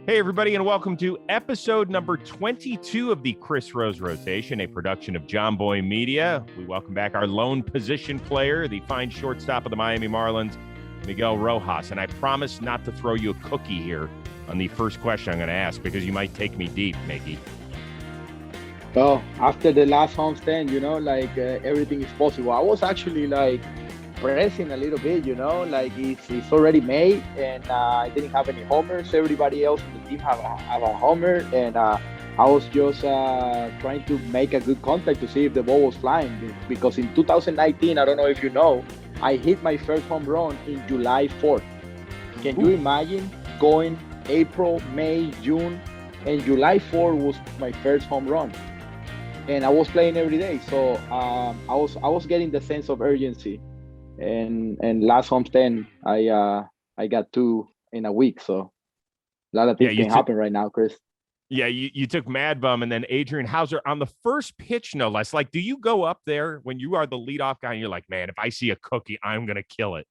Hey, everybody, and welcome to episode number 22 of the Chris Rose Rotation, a production of John Boy Media. We welcome back our lone position player, the fine shortstop of the Miami Marlins, Miguel Rojas. And I promise not to throw you a cookie here on the first question I'm going to ask because you might take me deep, Miggy. Well, after the last homestand, everything is possible. I was actually pressing a little bit, it's already May, and I didn't have any homers. Everybody else in the team have a homer, and I was just trying to make a good contact to see if the ball was flying. Because in 2019, I don't know if you know, I hit my first home run in July 4th. Can you imagine going April, May, June, and July 4th was my first home run? And I was playing every day, so I was getting the sense of urgency. And last homestand, I got two in a week, so a lot of things can happen right now, Chris. Yeah, you took Mad Bum and then Adrian Hauser on the first pitch, no less. Like, do you go up there when you are the leadoff guy and you're like, man, if I see a cookie, I'm gonna kill it?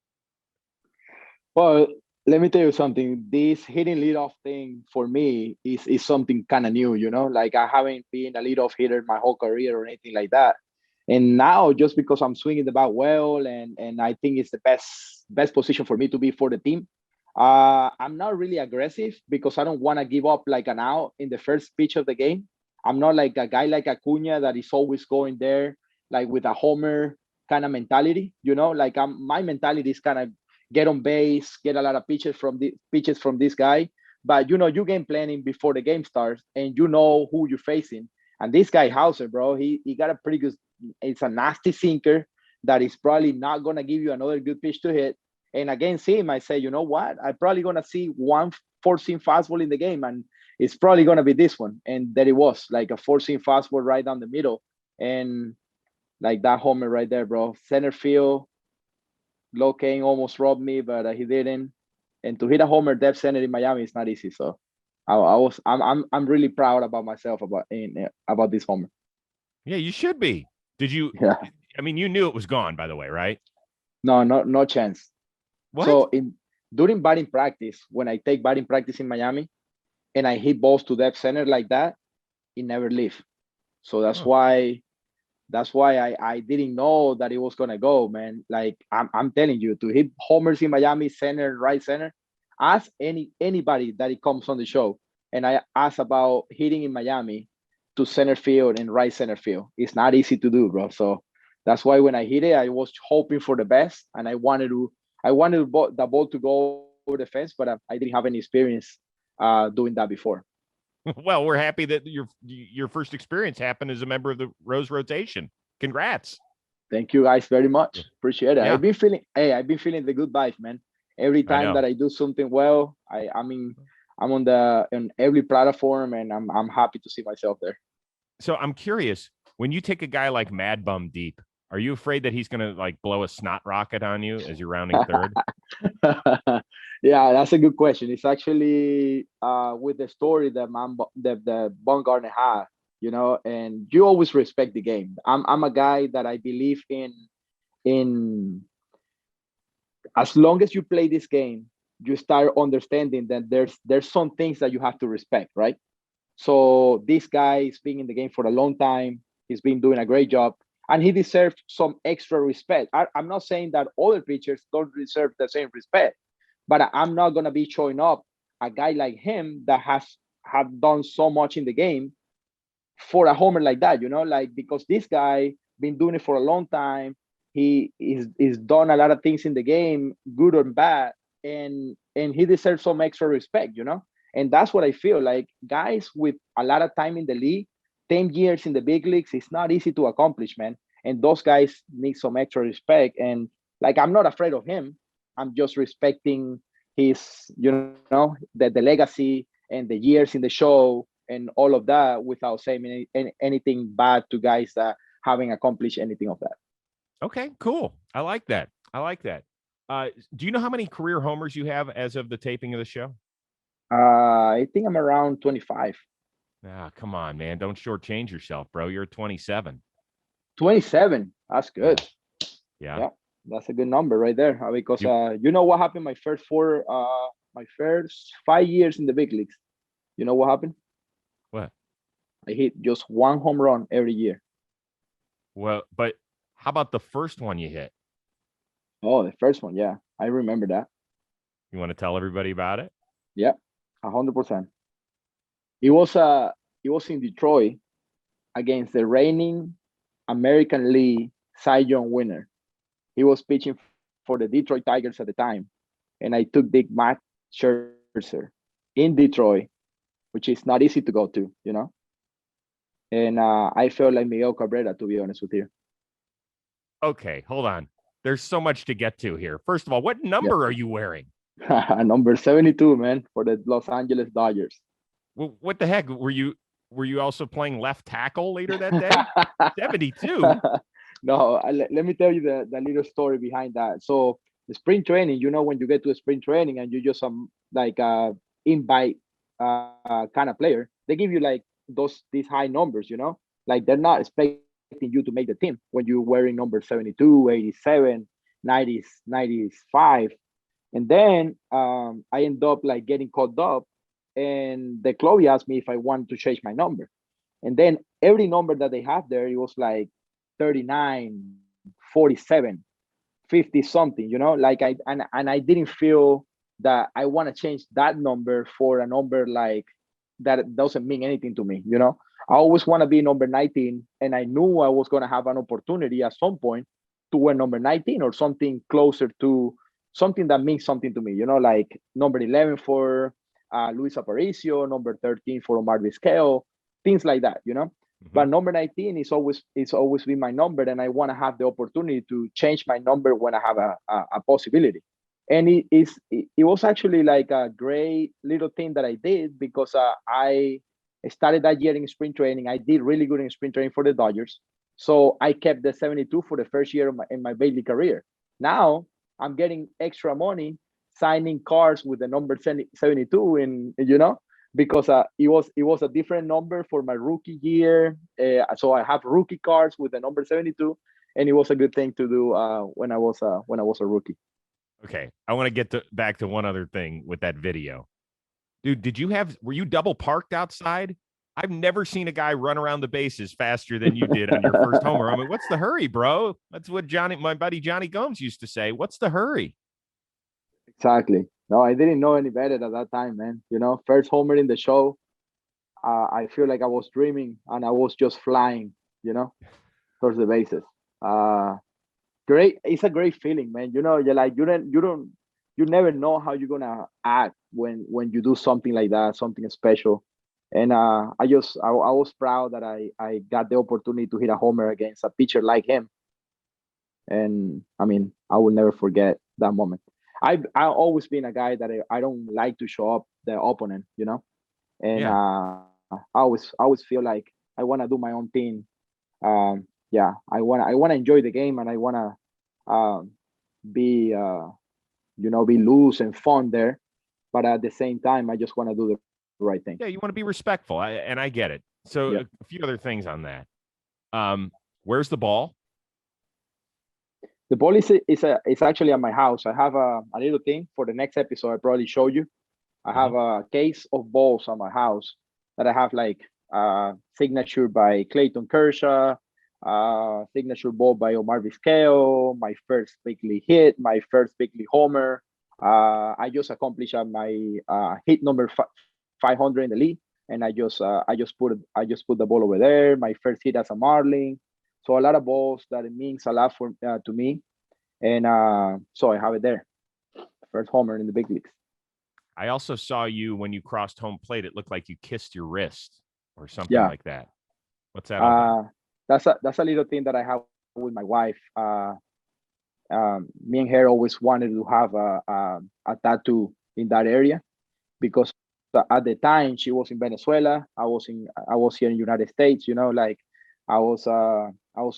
Well, let me tell you something. This hitting leadoff thing for me is something kind of new, Like, I haven't been a leadoff hitter my whole career or anything like that. And now, just because I'm swinging the bat well, and I think it's the best position for me to be for the team, I'm not really aggressive because I don't want to give up like an out in the first pitch of the game. I'm not like a guy like Acuna that is always going there like with a homer kind of mentality, Like, my mentality is kind of get on base, get a lot of pitches from this guy. But you game planning before the game starts, and you know who you're facing. And this guy Hauser, bro, he got a pretty good. It's a nasty sinker that is probably not gonna give you another good pitch to hit. And against him, I say, you know what? I'm probably gonna see one four-seam fastball in the game, and it's probably gonna be this one. And there it was, like a four-seam fastball right down the middle, and like that homer right there, bro. Center field. Kane almost robbed me, but he didn't. And to hit a homer depth center in Miami is not easy. So I'm really proud about myself about this homer. Yeah, you should be. Did you? Yeah. I mean, you knew it was gone, by the way, right? No chance. What? So during batting practice, when I take batting practice in Miami, and I hit balls to depth center like that, it never leave. So that's why I didn't know that it was gonna go, man. Like, I'm telling you, to hit homers in Miami, center, right center, ask anybody that it comes on the show, and I ask about hitting in Miami to center field and right center field. It's not easy to do, bro. So that's why when I hit it, I was hoping for the best, and I wanted the ball to go over the fence, but I didn't have any experience doing that before. Well, we're happy that your first experience happened as a member of the Rose Rotation. Congrats. Thank you guys very much. Appreciate it. Yeah. I've been feeling the good vibes, man. Every time that I do something well, I'm on every platform, and I'm happy to see myself there. So I'm curious, when you take a guy like Mad Bum deep, are you afraid that he's gonna like blow a snot rocket on you as you're rounding third? Yeah, that's a good question. It's actually with the story that the Baumgartner had, and you always respect the game. I'm a guy that I believe in as long as you play this game, you start understanding that there's some things that you have to respect, right? So this guy has been in the game for a long time. He's been doing a great job, and he deserves some extra respect. I'm not saying that other pitchers don't deserve the same respect, but I'm not gonna be showing up a guy like him that have done so much in the game for a homer like that, like, because this guy been doing it for a long time. He is done a lot of things in the game, good or bad, and he deserves some extra respect, And that's what I feel like. Guys with a lot of time in the league, 10 years in the big leagues, it's not easy to accomplish, man. And those guys need some extra respect. And like, I'm not afraid of him. I'm just respecting his, the legacy and the years in the show and all of that without saying anything bad to guys that haven't accomplished anything of that. Okay, cool. I like that. Do you know how many career homers you have as of the taping of the show? I think I'm around 25. Ah, come on, man. Don't shortchange yourself, bro. You're 27. 27. That's good. Yeah. That's a good number right there. Because you know what happened my first 5 years in the big leagues. You know what happened? What? I hit just one home run every year. Well, but how about the first one you hit? Oh, the first one, yeah, I remember that. You want to tell everybody about it? Yeah, 100%. It was it was in Detroit against the reigning American League Cy Young winner. He was pitching for the Detroit Tigers at the time, and I took Big Matt Scherzer in Detroit, which is not easy to go to, you know. And I felt like Miguel Cabrera, to be honest with you. Okay, hold on. There's so much to get to here. First of all, what Yeah. number are you wearing? Number 72, man, for the Los Angeles Dodgers. Well, what the heck? Were you also playing left tackle later that day? 72? No, let me tell you the little story behind that. So the spring training, you know, when you get to a spring training and you just like invite kind of player, they give you like these high numbers, you know, like they're not expecting you to make the team when you're wearing number 72, 87, 90, 95. And then I end up like getting called up, and the club asked me if I wanted to change my number. And then every number that they have there, it was like 39, 47, 50 something, you know, like and I didn't feel that I want to change that number for a number like that doesn't mean anything to me, you know. I always want to be number 19, and I knew I was going to have an opportunity at some point to wear number 19 or something closer to something that means something to me, you know, like number 11 for Luis Aparicio, number 13 for Omar Vizquel, things like that, you know. But number 19 is always been my number, and I want to have the opportunity to change my number when I have a possibility. And it was actually like a great little thing that I did because I started that year in spring training. I did really good in spring training for the Dodgers, so I kept the 72 for the first year of in my Bailey career. Now I'm getting extra money signing cards with the number 72, and you know, because it was a different number for my rookie year. So I have rookie cards with the number 72, and it was a good thing to do when I was a rookie. Okay, I want to get back to one other thing with that video. Dude, were you double parked outside? I've never seen a guy run around the bases faster than you did on your first homer. I mean, what's the hurry, bro? That's what my buddy Johnny Gomes used to say. What's the hurry? Exactly. No, I didn't know any better at that time, man. You know, first homer in the show. I feel like I was dreaming and I was just flying, you know, towards the bases. Uh, Great. It's a great feeling, man. You know, you're like you never know how you're gonna act when you do something like that, something special. And I was proud that I got the opportunity to hit a homer against a pitcher like him. And I mean, I will never forget that moment. I always been a guy that I don't like to show up the opponent, you know. And Yeah. I always feel like I want to do my own thing. Yeah, I wanna enjoy the game, and I wanna be be loose and fun there. But at the same time, I just want to do the right thing. Yeah, you want to be respectful. And I get it. So Yeah. a few other things on that. Where's the ball? The ball is actually at my house. I have a little thing for the next episode. I probably show you. I have a case of balls at my house that I have like signature by Clayton Kershaw, signature ball by Omar Vizquel, my first big league hit, my first big league homer. I just accomplished my hit number 500 in the league, and I just put the ball over there. My first hit as a Marlin. So a lot of balls that it means a lot for to me, and so I have it there. First homer in the big leagues. I also saw you when you crossed home plate. It looked like you kissed your wrist or something Yeah. like that. What's that all about? That's a little thing that I have with my wife. Me and her always wanted to have a tattoo in that area because at the time she was in Venezuela. I was here in the United States. You know, like I was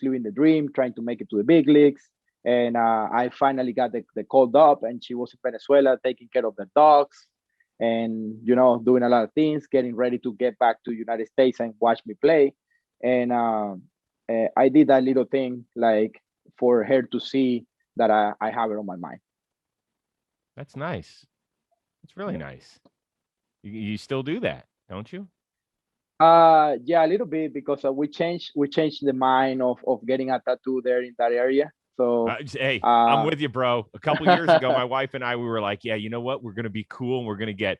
living the dream, trying to make it to the big leagues. And I finally got the called up, and she was in Venezuela taking care of the dogs, and doing a lot of things, getting ready to get back to United States and watch me play. And I did that little thing like for her to see that I have it on my mind. That's nice. It's really nice. You still do that. don't you? Yeah, a little bit because we changed the mind of getting a tattoo there in that area. So Hey, I'm uh with you, bro. A couple years ago, my wife and I, we were like, yeah, you know what? We're gonna be cool, and we're gonna get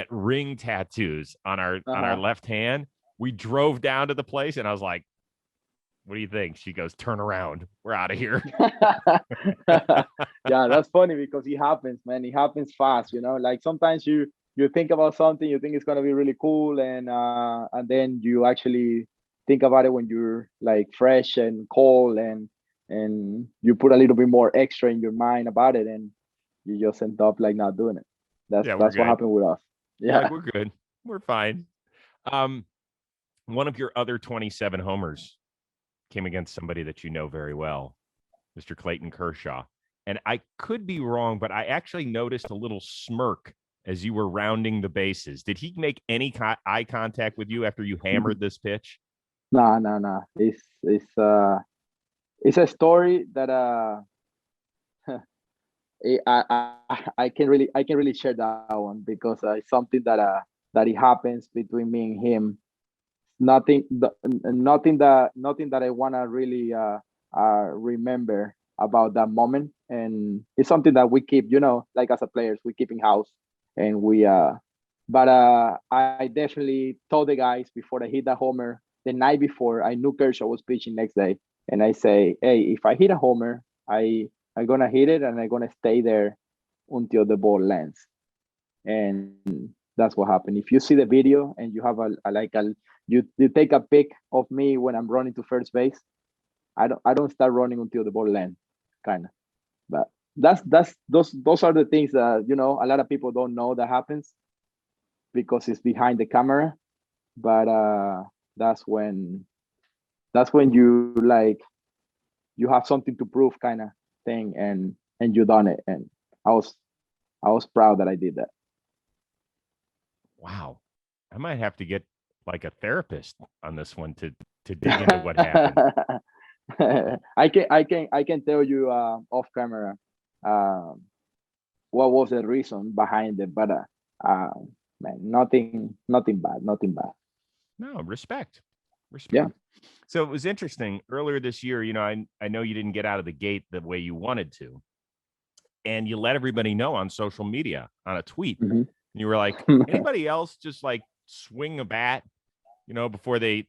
ring tattoos on our uh-huh. left hand. We drove down to the place, and I was like, "What do you think?" She goes, "Turn around. We're out of here." Yeah, that's funny because it happens, man. It happens fast, like sometimes you think about something, you think it's gonna be really cool, and then you actually think about it when you're like fresh and cold, and you put a little bit more extra in your mind about it, and you just end up like not doing it. that's Yeah, we're that's what good. happened with us. You're like, Yeah. we're good. We're fine. Um, one of your other 27 homers came against somebody that you know very well, Mr. Clayton Kershaw. And I could be wrong, but I actually noticed a little smirk as you were rounding the bases. Did he make any eye contact with you after you hammered this pitch? No, no, no. It's a story that I can really share that one because it's something that it happens between me and him. Nothing that I wanna really remember about that moment, and it's something that we keep, like as a players, we keep in house, and we. But I definitely told the guys before I hit the homer the night before. I knew Kershaw was pitching next day, and I say, hey, if I hit a homer, I'm gonna hit it, and I'm gonna stay there until the ball lands. And that's what happened. If you see the video and you have you take a pic of me when I'm running to first base, I don't start running until the ball lands, kind of. But those are the things that a lot of people don't know that happens because it's behind the camera. But that's when that's when you have something to prove, kind of thing, and you done it. And I was I was proud that I did that. Wow. I might have to get like a therapist on this one to dig into what happened. I can tell you off camera um, what was the reason behind it, but uh, man, nothing bad, nothing bad. No, respect. Yeah. Respect. So it was interesting earlier this year, I know you didn't get out of the gate the way you wanted to, and you let everybody know on social media on a tweet. Hmm. And you were like, anybody else just like swing a bat, before they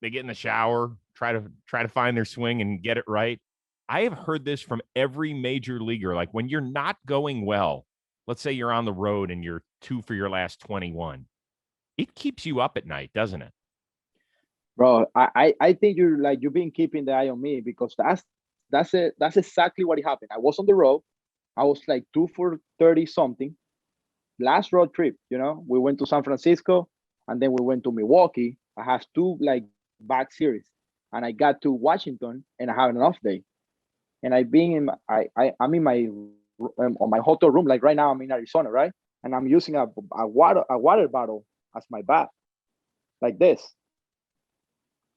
they get in the shower, try to find their swing and get it right. I have heard this from every major leaguer. Like when you're not going well, let's say you're on the road and you're 2 for your last 21, it keeps you up at night, doesn't it? Bro, I think you've been keeping the eye on me because that's exactly what happened. I was on the road. I was like 2 for 30 something. Last road trip, we went to San Francisco and then we went to Milwaukee. I have two like back series, and I got to Washington and I have an off day. And I've been I'm in my on my hotel room, like right now I'm in Arizona, right? And I'm using a water bottle as my bath, like this,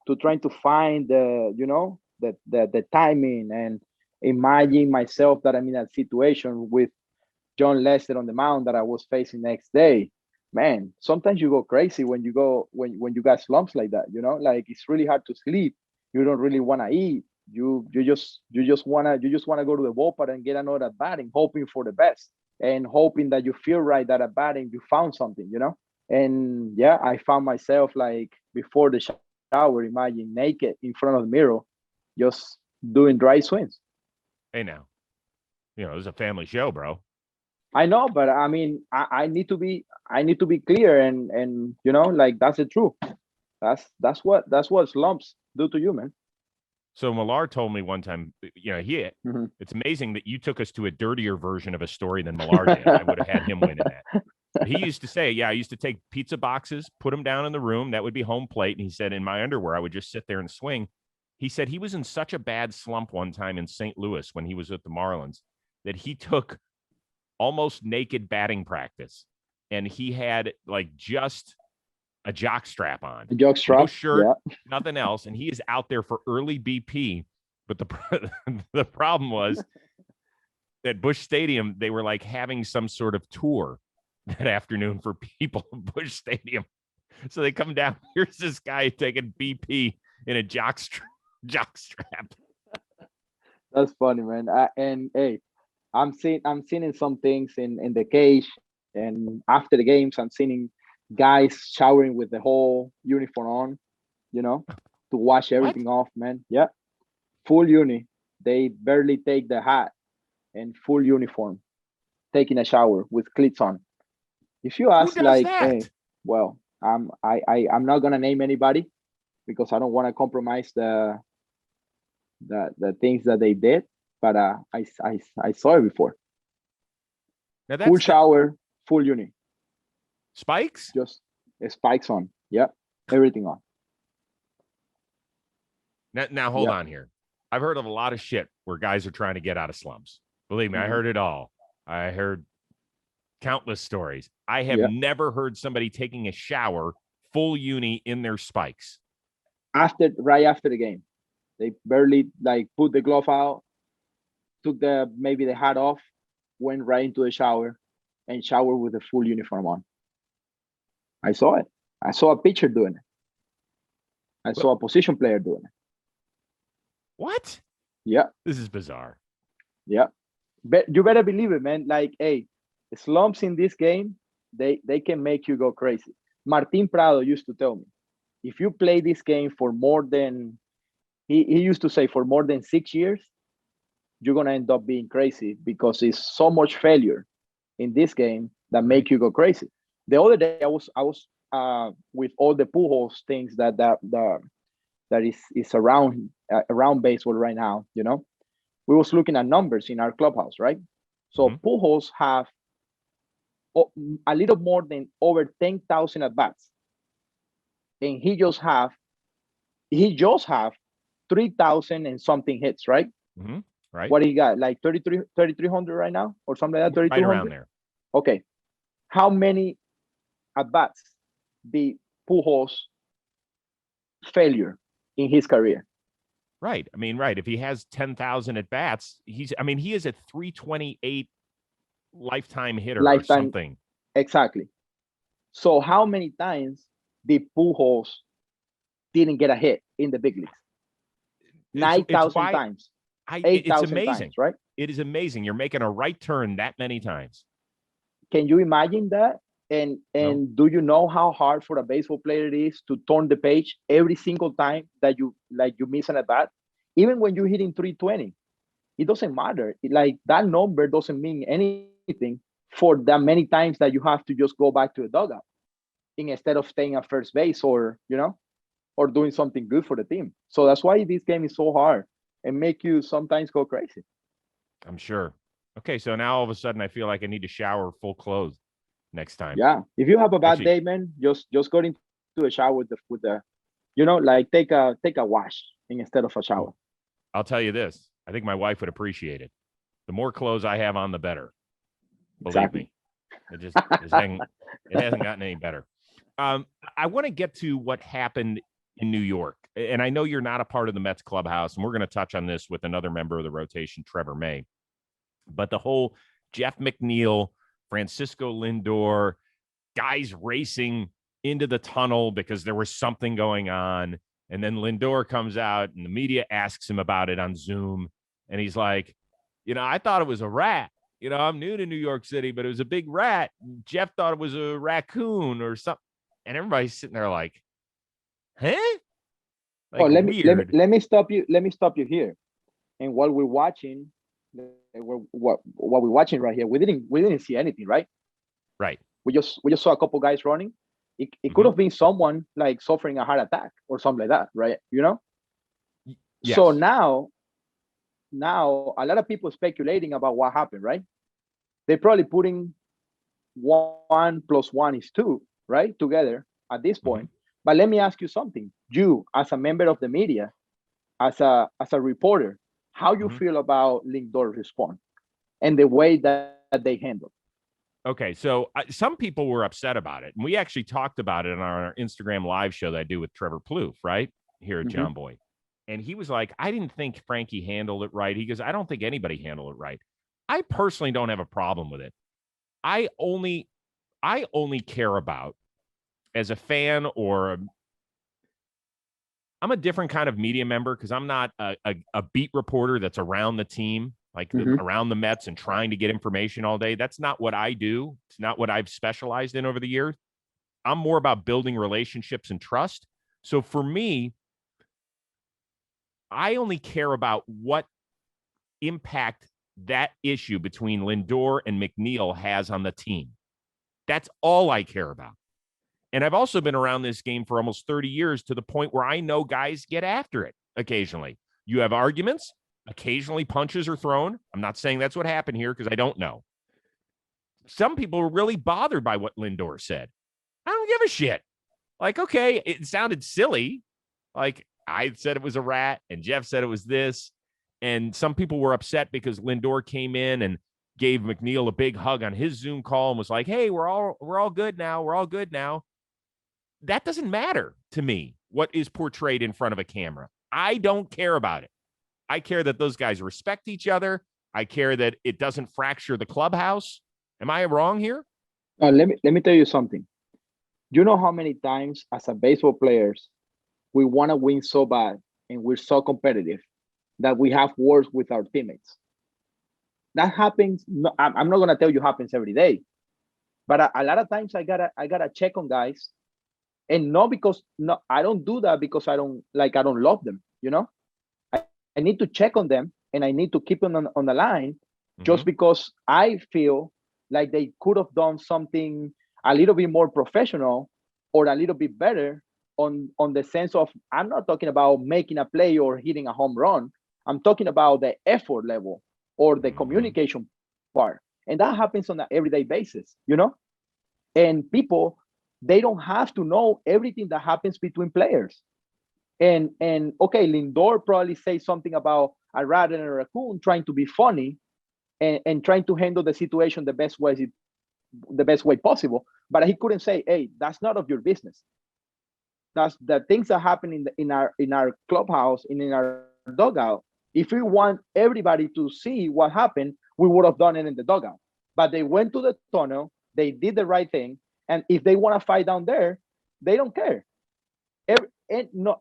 to trying to find the timing, and imagine myself that I'm in a situation with John Lester on the mound that I was facing next day. Man, sometimes you go crazy when you got slumps like that. Like it's really hard to sleep. You don't really want to eat. You just wanna go to the ballpark and get another batting, hoping for the best, and hoping that you feel right that at batting you found something. And yeah, I found myself like before the shower, imagine naked in front of the mirror, just doing dry swings. Hey, now, it was a family show, bro. I know, but I mean, I need to be clear, and like that's the truth. That's what slumps do to you, man. So Millar told me one time, Mhm. it's amazing that you took us to a dirtier version of a story than Millar did. I would have had him win in that. He used to say, yeah, I used to take pizza boxes, put them down in the room. That would be home plate. And he said, in my underwear, I would just sit there and swing. He said he was in such a bad slump one time in St. Louis when he was with the Marlins that he took almost naked batting practice. And he had like just a jock strap on, no Jockstrap, shirt, yeah. nothing else. And he is out there for early BP. But the problem was at Busch Stadium, they were like having some sort of tour. that afternoon for people in Busch Stadium. So they come down. Here's this guy taking BP in a jock strap. That's funny, man. And hey, I'm seeing some things in the cage, and after the games, I'm seeing guys showering with the whole uniform on, you know, to wash What? everything off, man. Yeah, full uni. They barely take the hat and full uniform, taking a shower with cleats on. If you Who ask, does like, hey, that? well, I'm not gonna name anybody because I don't want to compromise the things that they did, but I saw it before. Now Full that's shower, full uni, Spikes. just spikes on. Yeah, everything on. Now hold Yeah. on here. I've heard of a lot of shit where guys are trying to get out of slumps. Believe me, I Mhm. heard it all. I heard countless stories. I have Yeah. never heard somebody taking a shower full uni in their spikes. Right after the game, they barely like put the glove out, took maybe the hat off, went right into the shower, and showered with the full uniform on. I saw it. I saw a pitcher doing it. I saw a position player doing it. What? Yeah, This is bizarre. yeah. But you better believe it, man. Like, hey, slumps in this game, they can make you go crazy. Martin Prado used to tell me, if you play this game for more than he used to say for more than 6 years, you're gonna end up being crazy because it's so much failure in this game that make you go crazy. The other day I was with all the Pujols things that is around baseball right now, you know. We was looking at numbers in our clubhouse, right? So Pujols have a little more than over 10,000 at bats, and he just have 3,000 and something hits, right? Mm-hmm. Right. What he got, like 3,300 right now, or something like that, Right around 3,200. there. Okay, how many at bats did Pujols failure in his career? Right. I mean, right. If he has 10,000 at bats, he is a 328 lifetime hitter or Lifetime, something. exactly. So how many times did Pujols didn't get a hit in the big leagues? It's 9,000 why times, it's 8,000 amazing. times, right? It is amazing. You're making a right turn that many times. Can you imagine that? And No. do you know how hard for a baseball player it is to turn the page every single time that you miss an at bat? Even when you're hitting 320, it doesn't matter. Like that number doesn't mean anything for that many times that you have to just go back to the dugout instead of staying at first base or or doing something good for the team. So that's why this game is so hard and make you sometimes go crazy. I'm sure. Okay, so now all of a sudden I feel like I need to shower full clothes next time. Yeah, if you have a bad Actually, day, man, just go into a shower with the like take a wash instead of a shower. I'll tell you this. I think my wife would appreciate it. The more clothes I have on, the better. Believe Exactly. me. It hasn't gotten any better. I want to get to what happened in New York. And I know you're not a part of the Mets clubhouse, and we're going to touch on this with another member of the rotation, Trevor May. But the whole Jeff McNeil, Francisco Lindor, guys racing into the tunnel because there was something going on. And then Lindor comes out and the media asks him about it on Zoom. And he's like, I thought it was a rat. I'm new to New York City, but it was a big rat. Jeff thought it was a raccoon or something. And everybody's sitting there like, huh? Like, weird. let me stop you. Let me stop you here. And while we're watching, what we're watching right here, we didn't see anything, right? Right. We just saw a couple guys running. It could have been someone like suffering a heart attack or something like that, right? Yes. So now a lot of people speculating about what happened, right? They're probably putting 1+1 is 2, right? Together at this point. But let me ask you something. You, as a member of the media, as a reporter, how you feel about Lindor's response and the way that they handled? Okay, so some people were upset about it, and we actually talked about it on our Instagram live show that I do with Trevor Plouffe, right here at John Boy, and he was like, "I didn't think Frankie handled it right." He goes, "I don't think anybody handled it right." I personally don't have a problem with it. I I only care about as a fan I'm a different kind of media member because I'm not a beat reporter that's around the team, like around the Mets and trying to get information all day. That's not what I do. It's not what I've specialized in over the years. I'm more about building relationships and trust. So for me, I only care about what impact that issue between Lindor and McNeil has on the team. That's all I care about. And I've also been around this game for almost 30 years to the point where I know guys get after it occasionally. You have arguments, occasionally punches are thrown. I'm not saying that's what happened here because I don't know. Some people were really bothered by what Lindor said. I don't give a shit. Like, okay, it sounded silly. Like, I said it was a rat, and Jeff said it was this. And some people were upset because Lindor came in and gave McNeil a big hug on his Zoom call and was like, hey, we're all good now. We're all good now. That doesn't matter to me, what is portrayed in front of a camera. I don't care about it. I care that those guys respect each other. I care that it doesn't fracture the clubhouse. Am I wrong here? Let me tell you something. You know how many times as a baseball players, we want to win so bad and we're so competitive that we have wars with our teammates. That happens. No, I'm not going to tell you happens every day, but a lot of times I gotta check on guys. And I don't do that because I don't love them, you know. I need to check on them and I need to keep them on the line just because I feel like they could have done something a little bit more professional or a little bit better on the sense of, I'm not talking about making a play or hitting a home run. I'm talking about the effort level or the communication part. And that happens on an everyday basis, you know. And people, they don't have to know everything that happens between players. And okay, Lindor probably says something about a rat and a raccoon trying to be funny and trying to handle the situation the best way possible. But he couldn't say, hey, that's none of your business. That's the things that happen in our clubhouse and in our dugout. If we want everybody to see what happened, we would have done it in the dugout. But they went to the tunnel, they did the right thing. And if they want to fight down there, they don't care.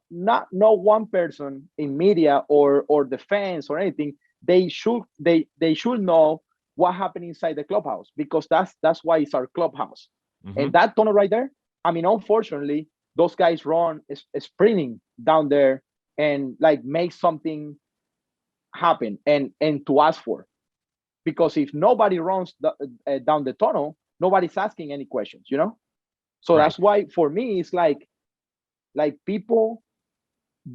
Not one person in media or the fans or anything. They should know what happened inside the clubhouse because that's why it's our clubhouse. And that tunnel right there. I mean, unfortunately, those guys run sprinting down there and like make something happen and to ask for. Because if nobody runs down the tunnel, nobody's asking any questions, you know. So right. That's why for me it's like people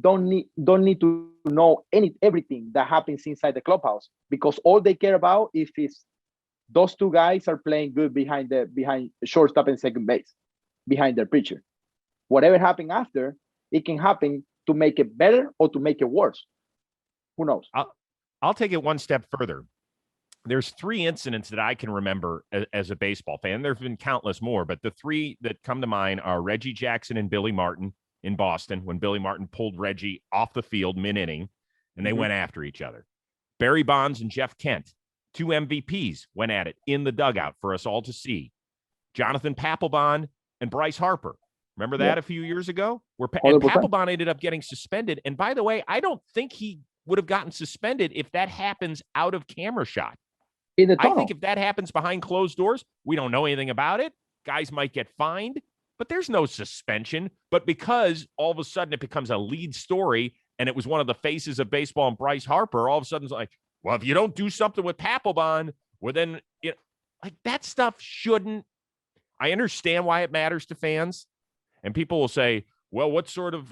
don't need to know everything that happens inside the clubhouse because all they care about is those two guys are playing good behind shortstop and second base behind their pitcher. Whatever happened after, it can happen to make it better or to make it worse. Who knows? I'll take it one step further. There's 3 incidents that I can remember as a baseball fan. There's been countless more, but the 3 that come to mind are Reggie Jackson and Billy Martin in Boston when Billy Martin pulled Reggie off the field mid-inning and they went after each other. Barry Bonds and Jeff Kent, 2 MVPs, went at it in the dugout for us all to see. Jonathan Papelbon and Bryce Harper. Remember that a few years ago? And Papelbon ended up getting suspended. And by the way, I don't think he would have gotten suspended if that happens out of camera shot. I think if that happens behind closed doors, we don't know anything about it. Guys might get fined, but there's no suspension. But because all of a sudden it becomes a lead story and it was one of the faces of baseball and Bryce Harper, all of a sudden it's like, well, if you don't do something with Papelbon, well, then like that stuff shouldn't. I understand why it matters to fans. And people will say, well, what sort of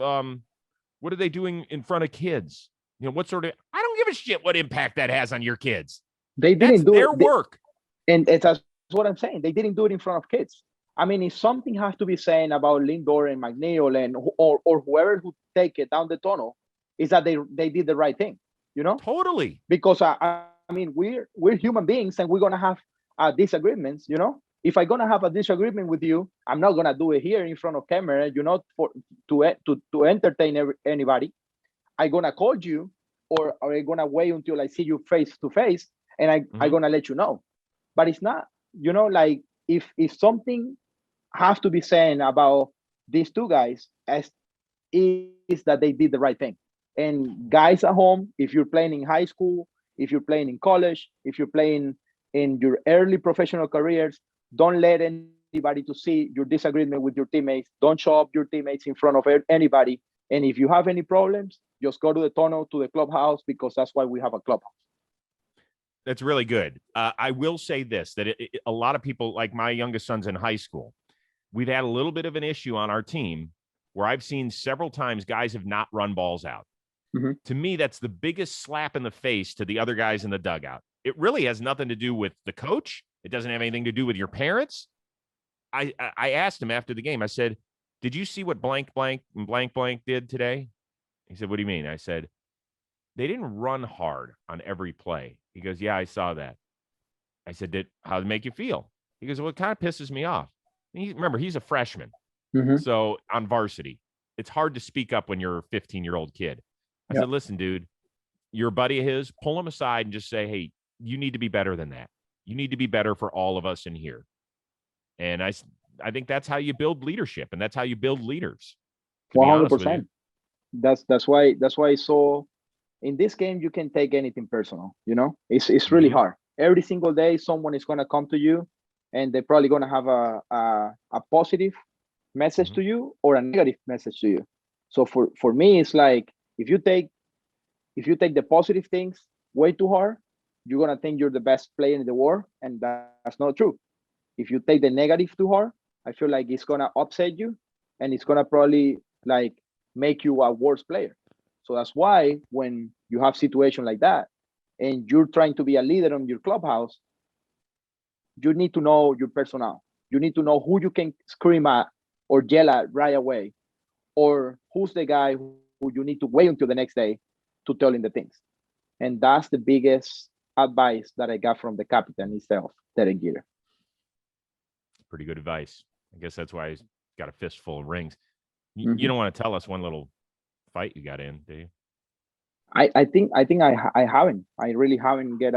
what are they doing in front of kids? You know, what sort of I don't give a shit what impact that has on your kids. They didn't do their work. And that's what I'm saying. They didn't do it in front of kids. I mean, if something has to be saying about Lindor and McNeil and or whoever who take it down the tunnel, is that they did the right thing, you know? Totally. Because I mean, we're human beings and we're gonna have disagreements, you know. If I'm gonna have a disagreement with you, I'm not gonna do it here in front of camera, you know, to entertain anybody. I'm gonna call you, or I'm gonna wait until I see you face to face. And I'm going to let you know. But it's not, you know, like if something have to be said about these two guys, as is that they did the right thing. And guys at home, if you're playing in high school, if you're playing in college, if you're playing in your early professional careers, don't let anybody to see your disagreement with your teammates. Don't show up your teammates in front of anybody. And if you have any problems, just go to the tunnel, to the clubhouse, because that's why we have a clubhouse. That's really good. I will say this, that a lot of people, like my youngest son's in high school, we've had a little bit of an issue on our team where I've seen several times guys have not run balls out. Mm-hmm. To me, that's the biggest slap in the face to the other guys in the dugout. It really has nothing to do with the coach. It doesn't have anything to do with your parents. I asked him after the game, I said, did you see what blank, blank, and blank, blank did today? He said, what do you mean? I said, they didn't run hard on every play. He goes, yeah, I saw that. I said, how did it make you feel? He goes, well, it kind of pisses me off. Remember, he's a freshman. Mm-hmm. So on varsity, it's hard to speak up when you're a 15-year-old kid. I said, listen, dude, you're a buddy of his, pull him aside and just say, hey, you need to be better than that. You need to be better for all of us in here. And I think that's how you build leadership, and that's how you build leaders. 100%. That's why it's so. In this game, you can take anything personal. You know, it's really hard. Every single day, someone is gonna come to you, and they're probably gonna have a positive message to you or a negative message to you. So for me, it's like if you take the positive things way too hard, you're gonna think you're the best player in the world, and that's not true. If you take the negative too hard, I feel like it's gonna upset you, and it's gonna probably like make you a worse player. So that's why when you have situation like that, and you're trying to be a leader in your clubhouse, you need to know your personnel. You need to know who you can scream at or yell at right away, or who's the guy who you need to wait until the next day to tell him the things. And that's the biggest advice that I got from the captain himself, Derek Jeter. Pretty good advice. I guess that's why he's got a fistful of rings. You don't want to tell us one little fight you got in, do you? I think I haven't. I really haven't get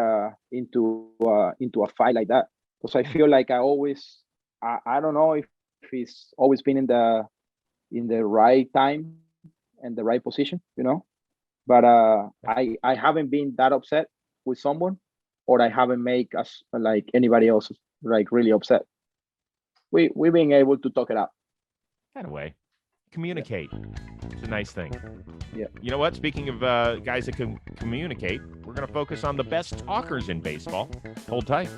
into a fight like that, because I feel like I don't know if he's always been in the right time and the right position, you know. But I haven't been that upset with someone, or I haven't made us like anybody else like really upset. We've been able to talk it out. That way. Communicate. It's a nice thing. Yeah. You know what? Speaking of guys that can communicate, we're going to focus on the best talkers in baseball. Hold tight.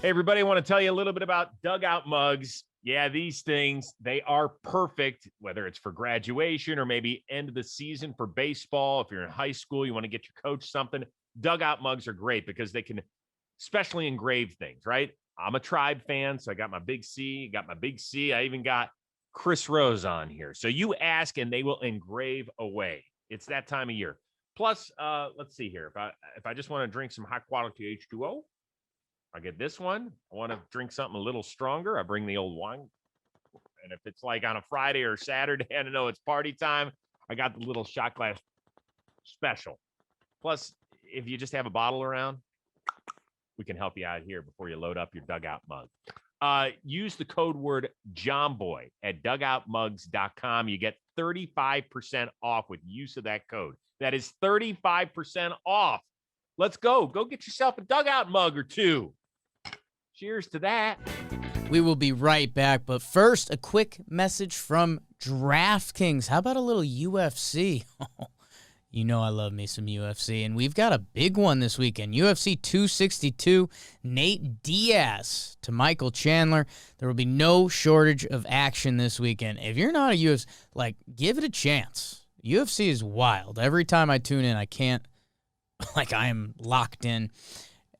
Hey, everybody, I want to tell you a little bit about dugout mugs. Yeah, these things, they are perfect, whether it's for graduation or maybe end of the season for baseball. If you're in high school, you want to get your coach something. Dugout mugs are great because they can especially engrave things, right? I'm a Tribe fan, so I got my big C, I even got Chris Rose on here. So you ask and they will engrave away. It's that time of year. Plus, let's see here. If I just want to drink some high quality H2O, I get this one. I want to drink something a little stronger, I bring the old wine. And if it's like on a Friday or Saturday, I don't know, it's party time, I got the little shot glass special. Plus, if you just have a bottle around, we can help you out here before you load up your dugout mug. Use the code word JOHNBOY at dugoutmugs.com. You get 35% off with use of that code. That is 35% off. Let's go. Go get yourself a dugout mug or two. Cheers to that. We will be right back, but first, a quick message from DraftKings. How about a little UFC? You know I love me some UFC, and we've got a big one this weekend. UFC 262, Nate Diaz to Michael Chandler. There will be no shortage of action this weekend. If you're not a UFC, give it a chance. UFC is wild. Every time I tune in, I can't, I am locked in.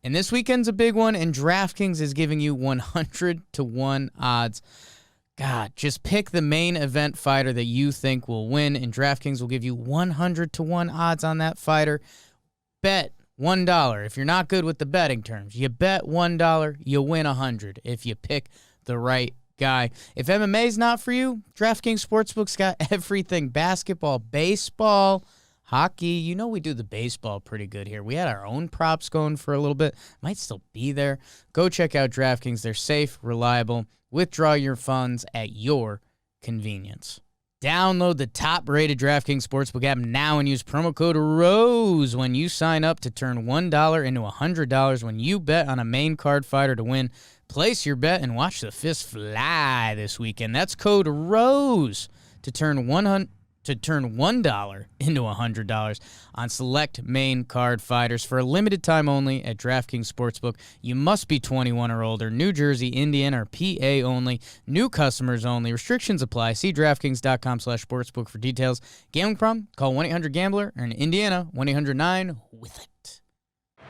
And this weekend's a big one, and DraftKings is giving you 100-1 odds. God, just pick the main event fighter that you think will win, and DraftKings will give you 100-1 odds on that fighter. Bet $1. If you're not good with the betting terms, you bet $1, you win 100 if you pick the right guy. If MMA's not for you, DraftKings Sportsbook's got everything. Basketball, baseball, Hockey, you know we do the baseball pretty good here. We had our own props going for a little bit. Might still be there. Go check out DraftKings. They're safe, reliable. Withdraw your funds at your convenience. Download the top-rated DraftKings Sportsbook app now and use promo code ROSE when you sign up to turn $1 into $100 when you bet on a main card fighter to win. Place your bet and watch the fist fly this weekend. That's code ROSE to turn $1 into $100 on select main card fighters for a limited time only at DraftKings Sportsbook. You must be 21 or older. New Jersey, Indiana, or PA only. New customers only. Restrictions apply. See DraftKings.com/sportsbook for details. Gambling problem? Call 1-800-GAMBLER or in Indiana, 1-800-9-WITH-IT.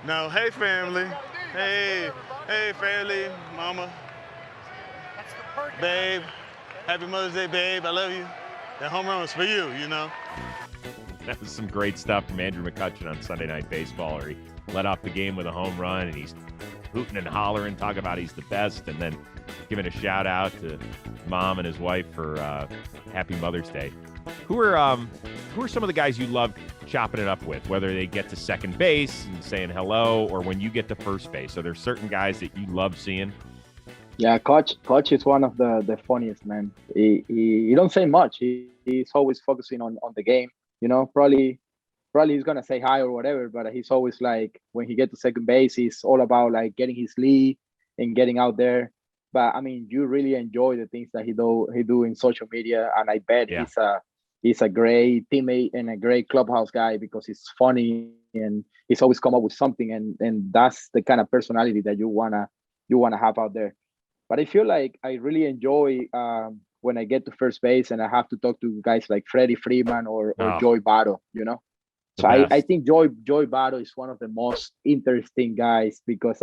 No, hey family. Hey family, mama. Babe, happy Mother's Day, babe. I love you. That home run was for you, you know. That was some great stuff from Andrew McCutcheon on Sunday Night Baseball, where he led off the game with a home run, and he's hooting and hollering, talking about he's the best, and then giving a shout out to mom and his wife for Happy Mother's Day. Who are some of the guys you love chopping it up with, whether they get to second base and saying hello, or when you get to first base? Are there certain guys that you love seeing? Yeah, Coach is one of the funniest, man. He don't say much. He's always focusing on the game. You know, probably he's gonna say hi or whatever, but he's always like, when he gets to second base, he's all about like getting his lead and getting out there. But I mean, you really enjoy the things that he do in social media, and I bet he's a great teammate and a great clubhouse guy because he's funny and he's always come up with something, and that's the kind of personality that you wanna have out there. But I feel like I really enjoy when I get to first base and I have to talk to guys like Freddie Freeman or Joey Votto, you know? So I think Joey Votto is one of the most interesting guys because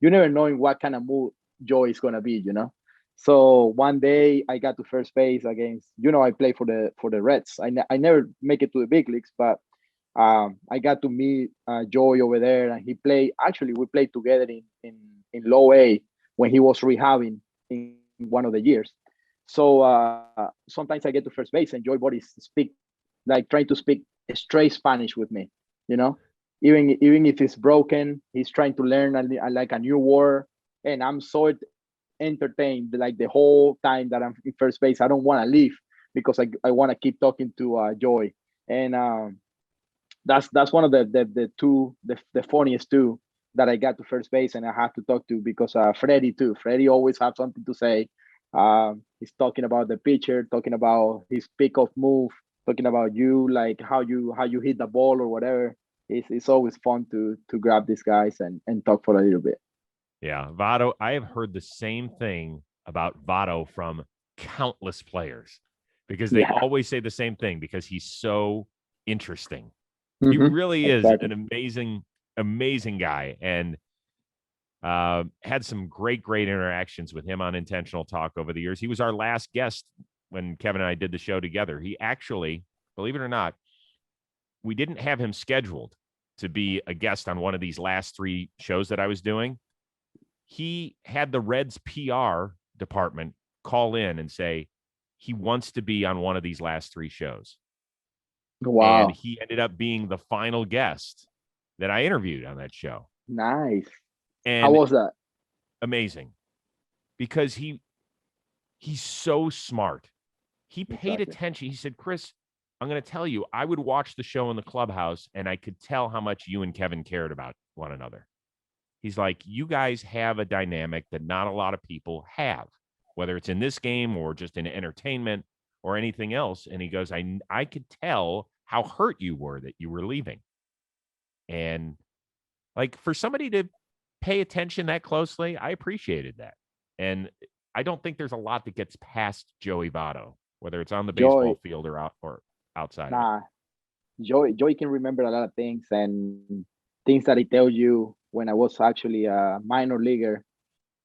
you never know in what kind of mood Joey is going to be, you know? So one day I got to first base against, I play for the Reds. I never make it to the big leagues, but I got to meet Joey over there, and we played together in low A when he was rehabbing in one of the years. So sometimes I get to first base and Joey Body trying to speak straight Spanish with me, you know, even if it's broken, he's trying to learn like a new word. And I'm so entertained like the whole time that I'm in first base. I don't want to leave because I want to keep talking to Joey. And that's one of the funniest two that I got to first base and I have to talk to because Freddie too. Freddie always have something to say. He's talking about the pitcher, talking about his pickoff move, talking about you, like how you hit the ball or whatever. It's always fun to grab these guys and talk for a little bit. Yeah, Votto. I have heard the same thing about Votto from countless players because they always say the same thing because he's so interesting. He really is an amazing guy, and had some great interactions with him on Intentional Talk over the years. He was our last guest when Kevin and I did the show together. He actually, believe it or not, we didn't have him scheduled to be a guest on one of these last 3 shows that I was doing. He had the Reds PR department call in and say he wants to be on one of these last 3 shows. Wow. And he ended up being the final guest that I interviewed on that show. Nice. And how was that? Amazing. Because he's so smart. He paid attention. He said, Chris, I'm going to tell you, I would watch the show in the clubhouse and I could tell how much you and Kevin cared about one another. He's like, you guys have a dynamic that not a lot of people have, whether it's in this game or just in entertainment or anything else. And he goes, I could tell how hurt you were that you were leaving. And like for somebody to pay attention that closely, I appreciated that. And I don't think there's a lot that gets past Joey Votto, whether it's on the baseball field or outside. Nah, Joey can remember a lot of things and things that he tells you. When I was actually a minor leaguer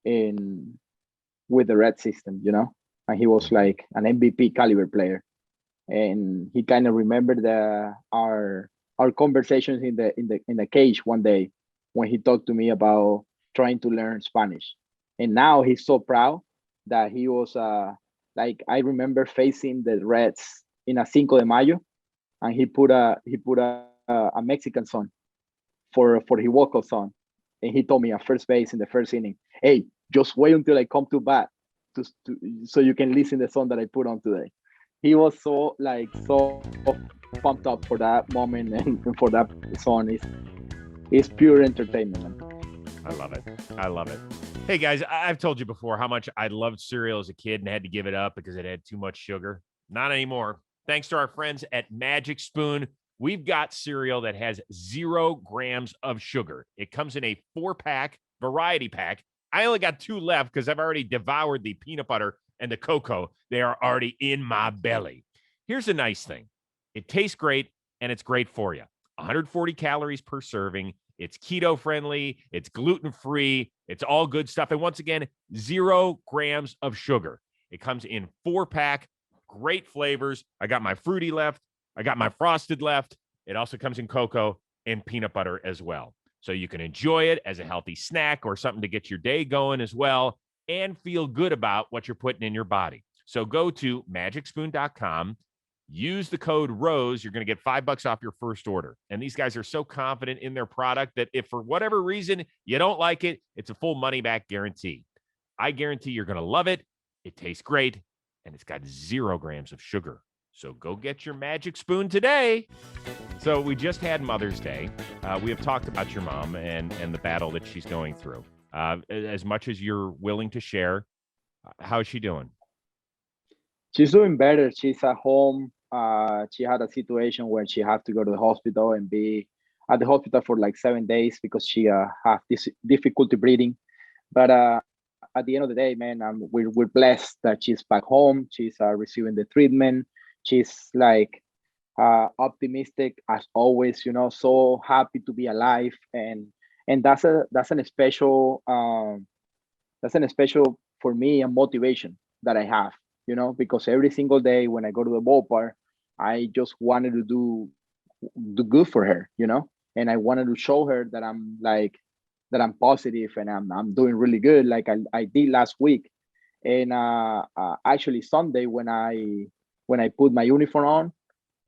with the Red system, you know, and he was like an MVP caliber player, and he kind of remembered our conversations in the cage one day when he talked to me about trying to learn Spanish. And now he's so proud that he was like, I remember facing the Reds in a Cinco de Mayo, and he put a Mexican song for his walk-off song, and he told me at first base in the first inning, "Hey, just wait until I come to bat so you can listen to the song that I put on today." He was so pumped up for that moment and for that song. It's pure entertainment, man. I love it. I love it. Hey, guys, I've told you before how much I loved cereal as a kid and had to give it up because it had too much sugar. Not anymore. Thanks to our friends at Magic Spoon, we've got cereal that has 0 grams of sugar. It comes in a 4-pack variety pack. I only got 2 left because I've already devoured the peanut butter and the cocoa. They are already in my belly. Here's the nice thing. It tastes great, and it's great for you. 140 calories per serving. It's keto friendly. It's gluten free. It's all good stuff. And once again, 0 grams of sugar. It comes in 4-pack, great flavors. I got my fruity left. I got my frosted left. It also comes in cocoa and peanut butter as well. So you can enjoy it as a healthy snack or something to get your day going as well and feel good about what you're putting in your body. So go to magicspoon.com. Use the code ROSE. You're going to get $5 off your first order. And these guys are so confident in their product that if for whatever reason you don't like it, it's a full money back guarantee. I guarantee you're going to love it. It tastes great, and it's got 0 grams of sugar. So go get your Magic Spoon today. So we just had Mother's Day. We have talked about your mom and the battle that she's going through. As much as you're willing to share, how's she doing? She's doing better. She's at home. She had a situation where she had to go to the hospital and be at the hospital for like 7 days because she had this difficulty breathing. But at the end of the day, man, we're blessed that she's back home. She's receiving the treatment. She's like optimistic as always, so happy to be alive, and that's an special for me a motivation that I have, because every single day when I go to the ballpark, I just wanted to do good for her, and I wanted to show her that I'm positive and I'm doing really good, like I did last week. And actually Sunday when I put my uniform on,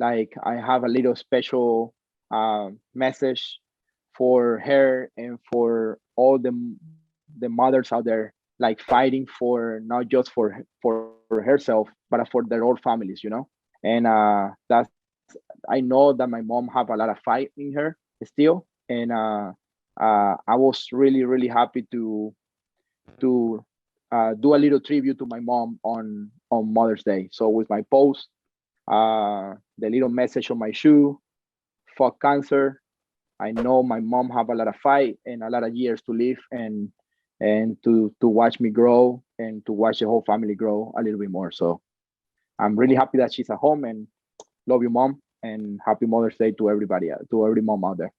like I have a little special message for her and for all the mothers out there, like fighting for not just for herself, but for their own families, And that's I know that my mom have a lot of fight in her still, and I was really really happy to do a little tribute to my mom on Mother's Day. So with my post, the little message on my shoe, fuck cancer. I know my mom have a lot of fight and a lot of years to live, and to watch me grow and to watch the whole family grow a little bit more. So I'm really happy that she's at home, and love you, mom, and happy Mother's Day to everybody, to every mom out there.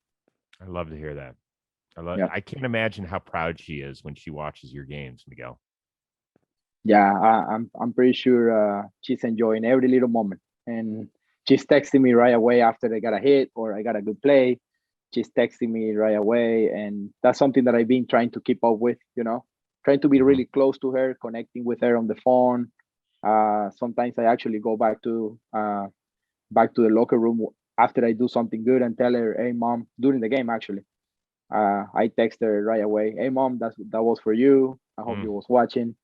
I love to hear that. Yeah. I can't imagine how proud she is when she watches your games, Miguel. Yeah, I'm pretty sure she's enjoying every little moment, and she's texting me right away after I got a hit or I got a good play. She's texting me right away, and that's something that I've been trying to keep up with. Trying to be really close to her, connecting with her on the phone. Sometimes I actually go back to the locker room after I do something good and tell her, "Hey, mom," during the game actually. I text her right away, "Hey, mom, that was for you. I hope you was watching."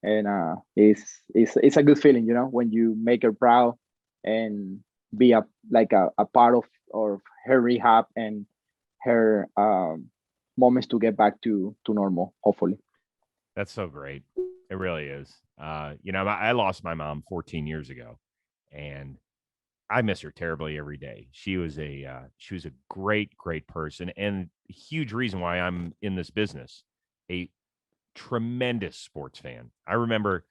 And it's a good feeling, when you make her proud and be a part of her rehab and her moments to get back to normal, hopefully. That's so great. It really is. I lost my mom 14 years ago, and I miss her terribly every day. She was a great, great person, and a huge reason why I'm in this business. A tremendous sports fan. I remember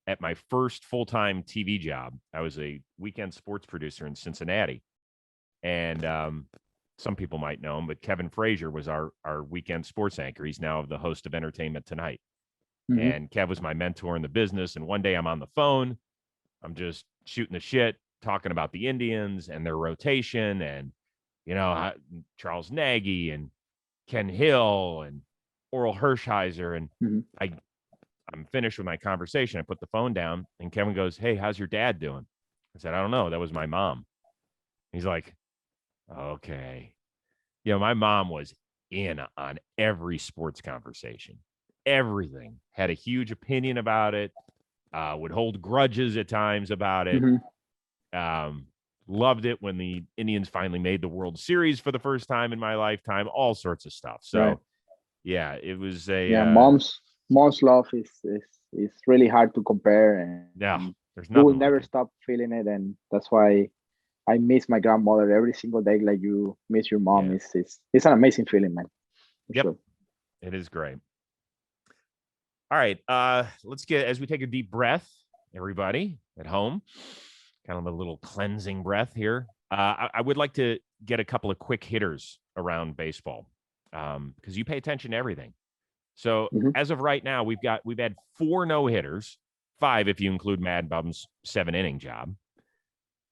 at my first full-time TV job, I was a weekend sports producer in Cincinnati, and some people might know him, but Kevin Frazier was our weekend sports anchor. He's now the host of Entertainment Tonight. Mm-hmm. And Kev was my mentor in the business. And one day I'm on the phone, I'm just shooting the shit, talking about the Indians and their rotation, and Charles Nagy and Ken Hill and Oral Hershiser, and mm-hmm. I'm finished with my conversation. I put the phone down, and Kevin goes, "Hey, how's your dad doing?" I said, "I don't know. That was my mom." He's like, okay. My mom was in on every sports conversation. Everything. Had a huge opinion about it. Would hold grudges at times about it. Loved it when the Indians finally made the World Series for the first time in my lifetime. All sorts of stuff. So, right. yeah, it was a mom's love is really hard to compare, and there's you will nothing never like it. stop feeling it, and that's why I miss my grandmother every single day, like you miss your mom. Yeah. It's an amazing feeling, man. Yep, Sure. it is great. All right, let's get, as we take a deep breath, everybody at home, kind of a little cleansing breath here. I would like to get a couple of quick hitters around baseball because you pay attention to everything. So as of right now, we've had 4 no-hitters, 5 if you include Mad Bum's 7-inning job.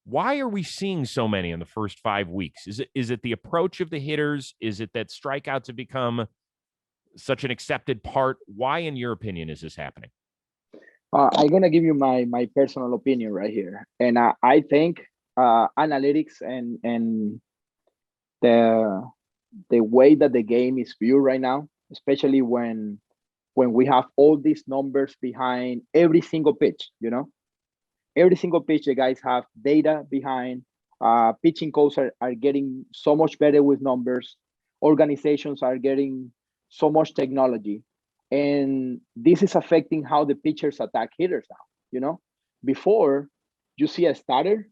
Why are we seeing so many in the first 5 weeks? Is it the approach of the hitters? Is it that strikeouts have become such an accepted part? Why, in your opinion, is this happening? I'm gonna give you my personal opinion right here, and I think analytics and the way that the game is viewed right now, especially when we have all these numbers behind every single pitch, every single pitch, the guys have data behind. Pitching coaches are getting so much better with numbers. Organizations are getting so much technology. And this is affecting how the pitchers attack hitters now. Before, you see a starter,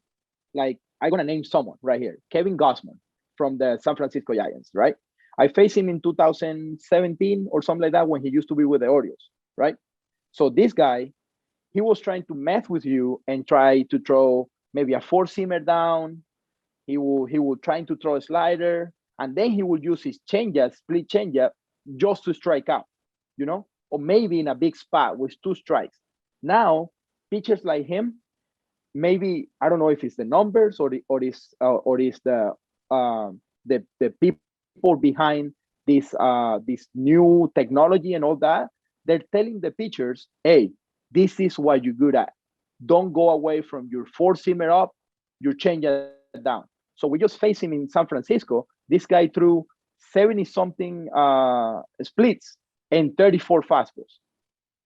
like I'm going to name someone right here, Kevin Gausman from the San Francisco Giants, right? I faced him in 2017 or something like that when he used to be with the Orioles, right? So this guy, he was trying to mess with you and try to throw maybe a 4-seamer down. He will trying to throw a slider, and then he would use his changeup, split changeup, just to strike out, or maybe in a big spot with 2 strikes. Now, pitchers like him, maybe I don't know if it's the numbers or it's the people behind this new technology and all that. They're telling the pitchers, hey, this is what you're good at. Don't go away from your 4-seamer up, your changeup down. So we just faced him in San Francisco. This guy threw 70-something splits and 34 fastballs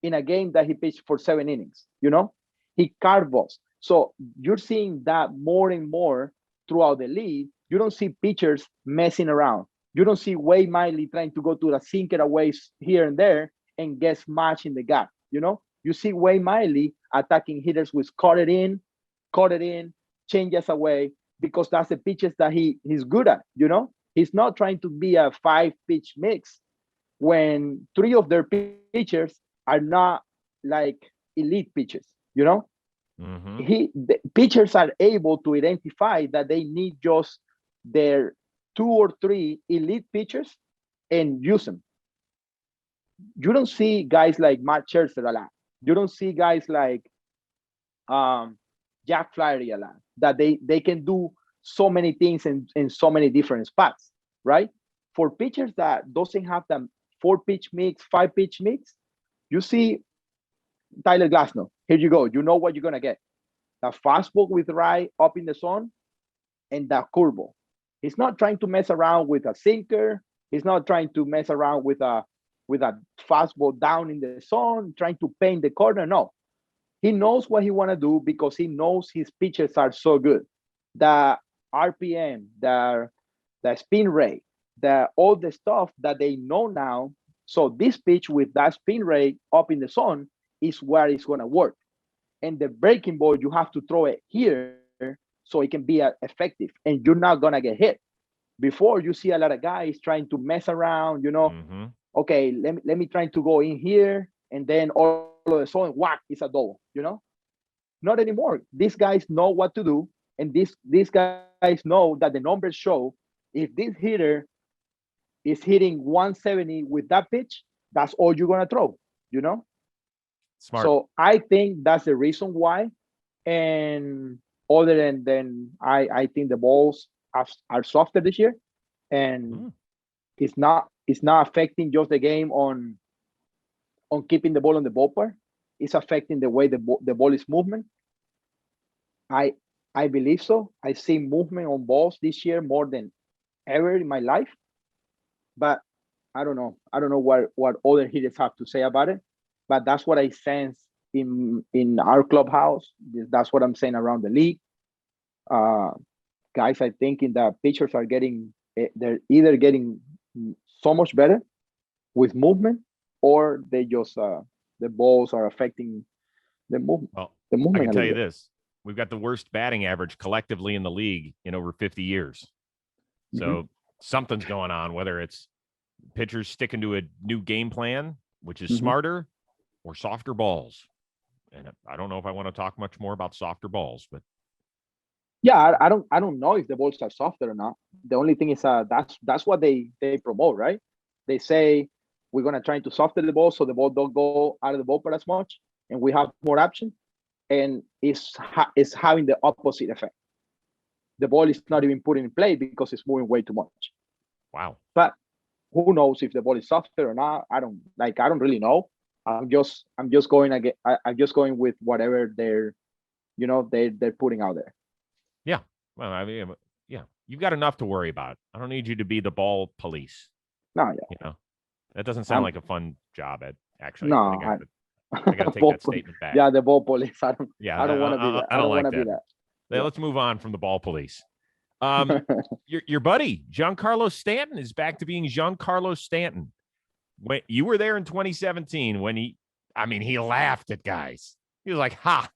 in a game that he pitched for 7 innings. He carved balls. So you're seeing that more and more throughout the league. You don't see pitchers messing around. You don't see Wade Miley trying to go to the sinker away here and there and get smashed in the gap. You see Wade Miley attacking hitters with cut it in, changes away, because that's the pitches that he's good at. He's not trying to be a 5-pitch mix when 3 of their pitchers are not like elite pitches. The pitchers are able to identify that they need just their 2 or 3 elite pitchers and use them. You don't see guys like Matt Scherzer a lot. You don't see guys like Jack Flaherty a lot, that they can do so many things in so many different spots, right? For pitchers that doesn't have the 4-pitch mix, 5-pitch mix, you see Tyler Glasnow. Here you go. You know what you're going to get. The fastball with right up in the zone and the curveball. He's not trying to mess around with a sinker. He's not trying to mess around with a fastball down in the zone, trying to paint the corner. No. He knows what he want to do because he knows his pitches are so good. The RPM, the spin rate, all the stuff that they know now. So this pitch with that spin rate up in the zone is where it's going to work. And the breaking ball, you have to throw it here so it can be effective, and you're not going to get hit. Before, you see a lot of guys trying to mess around, Okay, let me try to go in here, and then all of a sudden, whack, it's a double, Not anymore. These guys know what to do, and these guys know that the numbers show if this hitter is hitting 170 with that pitch, that's all you're going to throw, Smart. So I think that's the reason why. And other than I think the balls are softer this year, and it's not affecting just the game on keeping the ball on the ballpark. It's affecting the way the ball is movement. I believe so. I've seen movement on balls this year more than ever in my life, but I don't know. I don't know what other hitters have to say about it, but that's what I sense in our clubhouse. That's what I'm saying around the league. Uh, Guys, I think in that pitchers are they're either getting so much better with movement, or they just the balls are affecting the movement. Well, The I movement can a tell little you bit. this. We've got the worst batting average collectively in the league in over 50 years. So something's going on, whether it's pitchers sticking to a new game plan, which is smarter, or softer balls. And I don't know if I want to talk much more about softer balls, but Yeah, I don't know if the balls are softer or not. The only thing is that's what they promote, right? They say we're gonna try to soften the ball so the ball don't go out of the ballpark as much, and we have more options. And it's having the opposite effect. The ball is not even put in play because it's moving way too much. wow. But who knows if the ball is softer or not? I don't really know. I'm just going again. I'm just going with whatever they're putting out there. Yeah. Well, I mean, yeah, you've got enough to worry about. I don't need you to be the ball police. No, yeah. You know, that doesn't sound like a fun job, Ed. Actually, No, I got to take that statement back. Yeah, the ball police. I Yeah, don't want to be that. I don't want like to be that. that. Let's move on from the ball police. Your buddy Giancarlo Stanton is back to being Giancarlo Stanton. When you were there in 2017, when he laughed at guys. He was like, "Ha,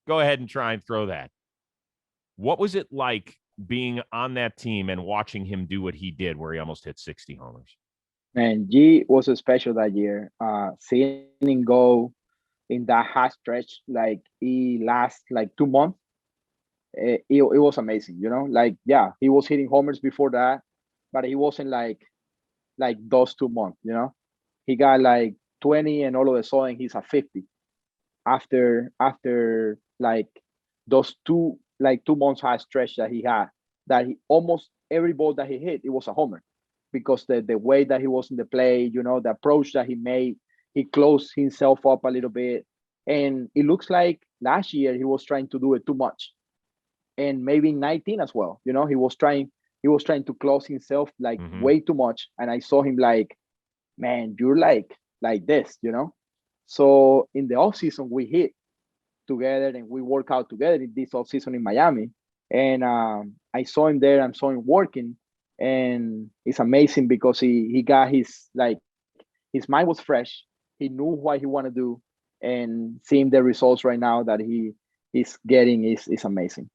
go ahead and try and throw that." What was it like being on that team and watching him do what he did, where he almost hit 60 homers? Man, G was special that year. Seeing him go in that hot stretch, like he last like 2 months, it was amazing. Like, yeah, he was hitting homers before that, but he wasn't like those 2 months. He got like 20, and all of a sudden he's at 50 after like those 2 months high stretch that he had. That he almost every ball that he hit, it was a homer, because the way that he was in the play, the approach that he made, he closed himself up a little bit, and it looks like last year he was trying to do it too much, and maybe 19 as well. He was trying to close himself like way too much, and I saw him like, man, you're like this. So in the off season we hit together and we work out together in this off season in Miami, and I saw him there. I saw him working, and it's amazing because he got his mind was fresh. He knew what he wanted to do, and seeing the results right now that he is getting is amazing.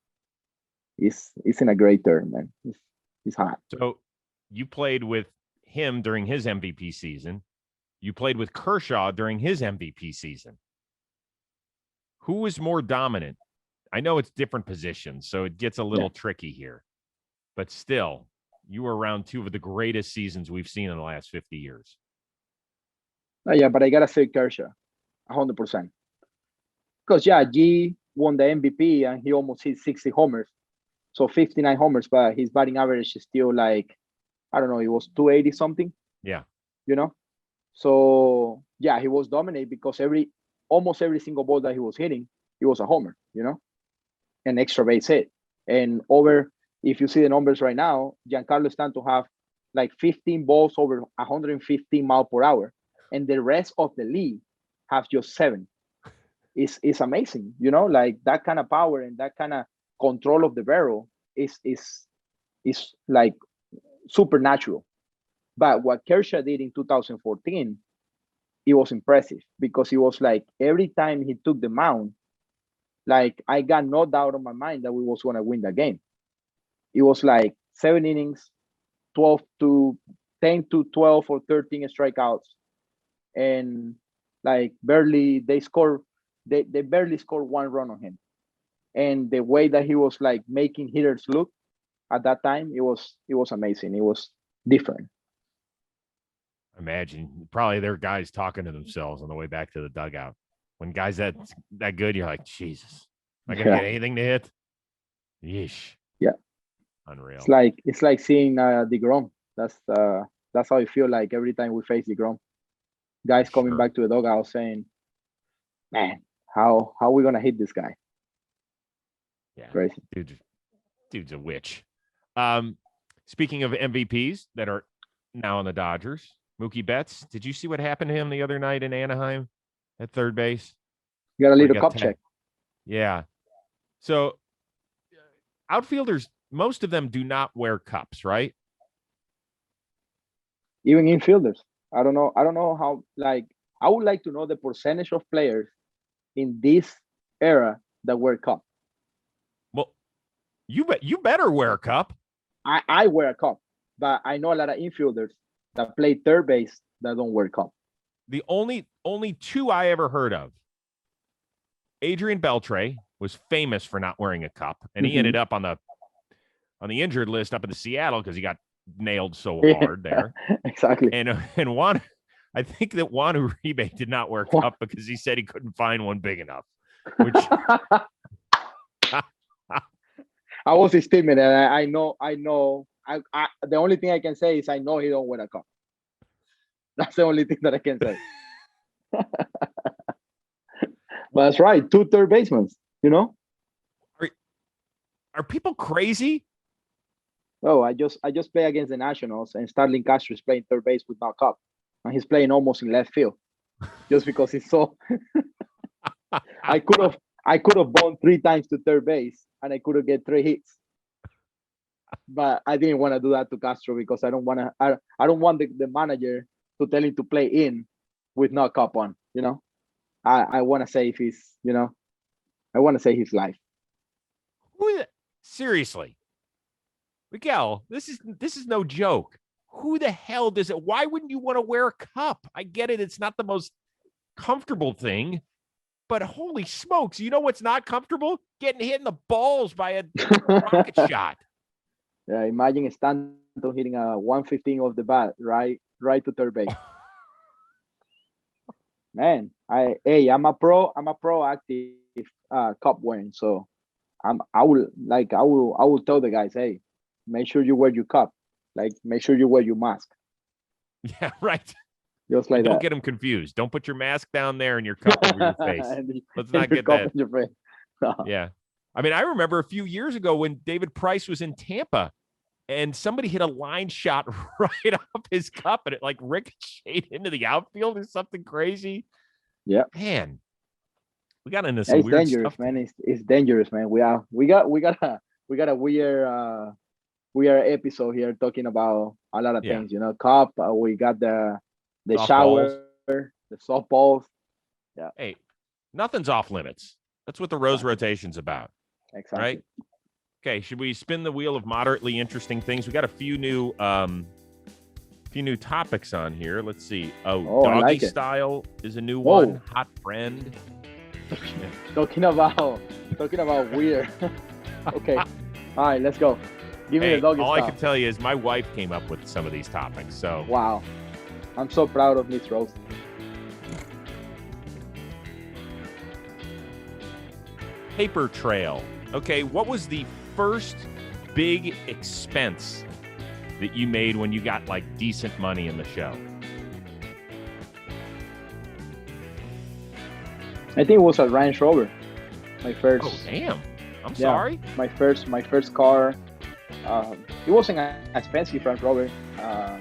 It's in a great turn, man. It's hot. So you played with him during his MVP season. You played with Kershaw during his MVP season. Who was more dominant? I know it's different positions, so it gets a little tricky here. But still, you were around two of the greatest seasons we've seen in the last 50 years. Yeah, but I gotta say Kershaw, 100%. Because G won the MVP and he almost hit 60 homers, so 59 homers, but his batting average is still like, I don't know, it was 280 something. Yeah. So yeah, he was dominant because almost every single ball that he was hitting, it was a homer. An extra base hit, and if you see the numbers right now, Giancarlo Stanton have like 15 balls over 115 miles per hour, and the rest of the league have just 7. It's amazing, like that kind of power and that kind of control of the barrel is like supernatural. But what Kershaw did in 2014, it was impressive, because it was like every time he took the mound, like I got no doubt on my mind that we was going to win the game. It was like 7 innings, 10 to 12 or 13 strikeouts, and like barely they barely scored 1 run on him. And the way that he was like making hitters look at that time, it was amazing. It was different. Imagine probably there are guys talking to themselves on the way back to the dugout. When guys that good, you're like, Jesus, am I gonna get anything to hit? Yeesh. Yeah. Unreal. It's like seeing DeGrom. That's how I feel like every time we face DeGrom. Guys coming back to the dugout saying, man, how are we gonna hit this guy? Yeah, Crazy. Dude's a witch. Speaking of MVPs that are now on the Dodgers, Mookie Betts. Did you see what happened to him the other night in Anaheim at third base? You got a Where he little got cup check. Yeah. So outfielders, most of them do not wear cups, right? Even infielders. I don't know how, like, I would like to know the percentage of players in this era that wear cup. Well, you better wear a cup. I wear a cup, but I know a lot of infielders that play third base that don't wear cup. The only two I ever heard of, Adrian Beltre was famous for not wearing a cup, and he ended up on the injured list up in the Seattle because he got nailed so hard there. Exactly. And Juan, I think that Juan Uribe did not wear a cup because he said he couldn't find one big enough. Which I was his teammate, and I know. The only thing I can say is I know he don't wear a cup. That's the only thing that I can say. But that's right. 2 third basemen, Are people crazy? Oh, I just play against the Nationals, and Starling Castro is playing third base with no cup, and he's playing almost in left field, just because he's so. I could have gone 3 times to third base, and I could have get 3 hits, but I didn't want to do that to Castro because I don't want to. I don't want the manager to tell him to play in with no cup on. I want to save his. I want to save his life. Seriously, Miguel, this is no joke. Who the hell does it? Why wouldn't you want to wear a cup? I get it. It's not the most comfortable thing, but holy smokes, you know what's not comfortable? Getting hit in the balls by a rocket shot. Yeah, imagine Stanton hitting a 115 off the bat, right to third base. Man, I'm a proactive cup wearing, so I will tell the guys, hey, make sure you wear your cup, like make sure you wear your mask. Yeah, right. Just like don't that. get them confused. Don't put your mask down there and your cup over your face. Let's not get that. Yeah. I mean, I remember a few years ago when David Price was in Tampa and somebody hit a line shot right off his cup and it like ricocheted into the outfield or something crazy. Yeah. Man, we got into some weird dangerous, stuff. Man. It's dangerous, man. We got a weird episode here talking about a lot of things, cup. We got the softballs. Shower, the softballs. Yeah. Hey, nothing's off limits. That's what the Rose rotation's about. Exactly. Right? Okay, should we spin the wheel of moderately interesting things? We got a few new topics on here. Let's see. Doggy like style is a new one. Hot friend. Talking about weird. Okay. All right, let's go. Give me the doggy style. All I can tell you is my wife came up with some of these topics. So wow. I'm so proud of Miss Rose. Paper trail. Okay, what was the first big expense that you made when you got like decent money in the show? I think it was a Range Rover. My first. Oh damn! I'm sorry. My first car. It wasn't an expensive Range Rover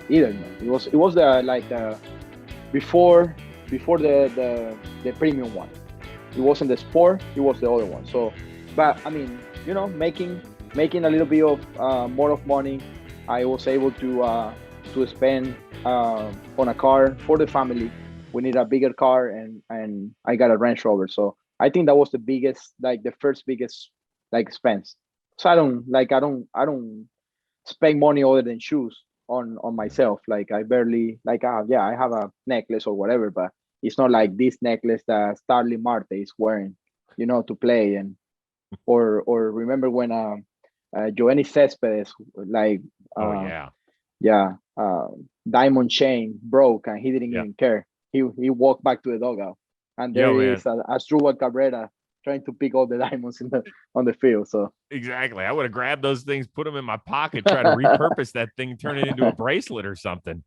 either. It was the before the premium one. It wasn't the Sport. It was the other one. So, but I mean, making a little bit of more of money, I was able to spend on a car for the family. We need a bigger car, and I got a Range Rover. So I think that was the first biggest expense. So I don't spend money other than shoes on myself. Like I barely I have a necklace or whatever, but it's not like this necklace that Starling Marte is wearing, to play. And or remember when Joanny Cespedes diamond chain broke and he didn't even care. He walked back to the dugout, and there is Asdrubal Cabrera trying to pick all the diamonds on the field. So exactly, I would have grabbed those things, put them in my pocket, try to repurpose that thing, turn it into a bracelet or something.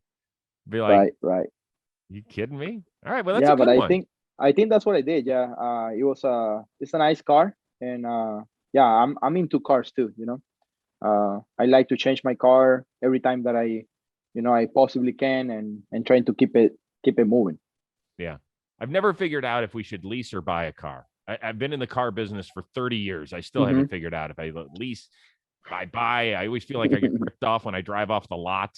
Be like, right. You kidding me? All right, well that's I think that's what I did. Yeah, it's a nice car, and yeah, I'm into cars too. I like to change my car every time that I possibly can, and trying to keep it moving. Yeah. I've never figured out if we should lease or buy a car. I've been in the car business for 30 years. I still haven't figured out if I lease, if I buy. I always feel like I get ripped off when I drive off the lot.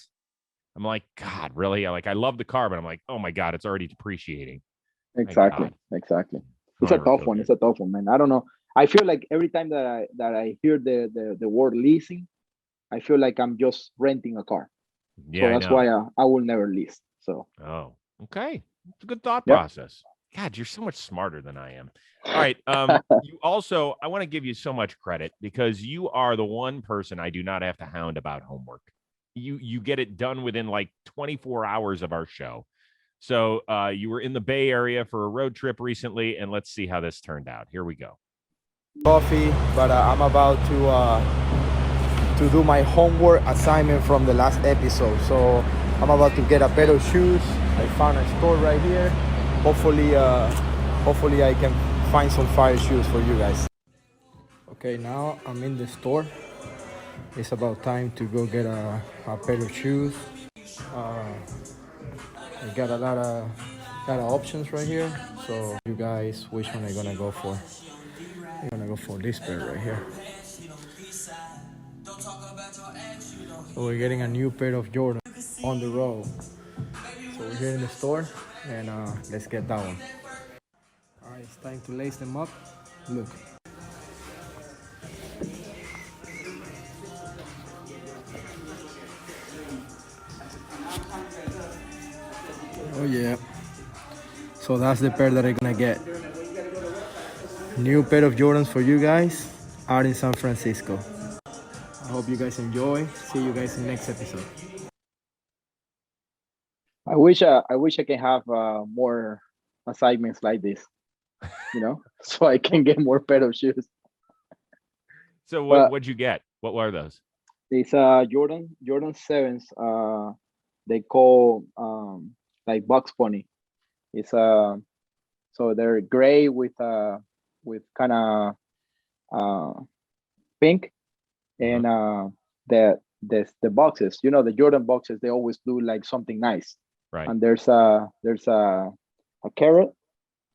I'm like, God, really? I love the car, but I'm like, oh my God, it's already depreciating. Exactly. It's a tough one. It's a tough one, man. I don't know. I feel like every time that I hear the word leasing, I feel like I'm just renting a car. Yeah, so that's why I will never lease. So. Oh, okay. It's a good thought Yep. process. God, you're so much smarter than I am. All right. You also, I want to give you so much credit because you are the one person I do not have to hound about homework. You get it done within like 24 hours of our show. So you were in the Bay Area for a road trip recently, and let's see how this turned out. Here we go. Coffee, but I'm about to do my homework assignment from the last episode. So I'm about to get a pair of shoes. I found a store right here. Hopefully I can find some fire shoes for you guys. Okay, now I'm in the store. It's about time to go get a pair of shoes. I got a lot of options right here. So you guys, which one are you gonna go for? I'm gonna go for this pair right here. So we're getting a new pair of Jordan on the road. So we're here in the store, and let's get that one. All right, it's time to lace them up. Look. Oh yeah. So that's the pair that I'm gonna get. New pair of Jordans for you guys out in San Francisco. I hope you guys enjoy. See you guys in the next episode. I wish I can have more assignments like this, so I can get more pair of shoes. So what'd you get? What were those? It's Jordan 7s. They call like Bugs Bunny. It's so they're gray with kind of pink, and the boxes. The Jordan boxes. They always do like something nice. Right. And there's a carrot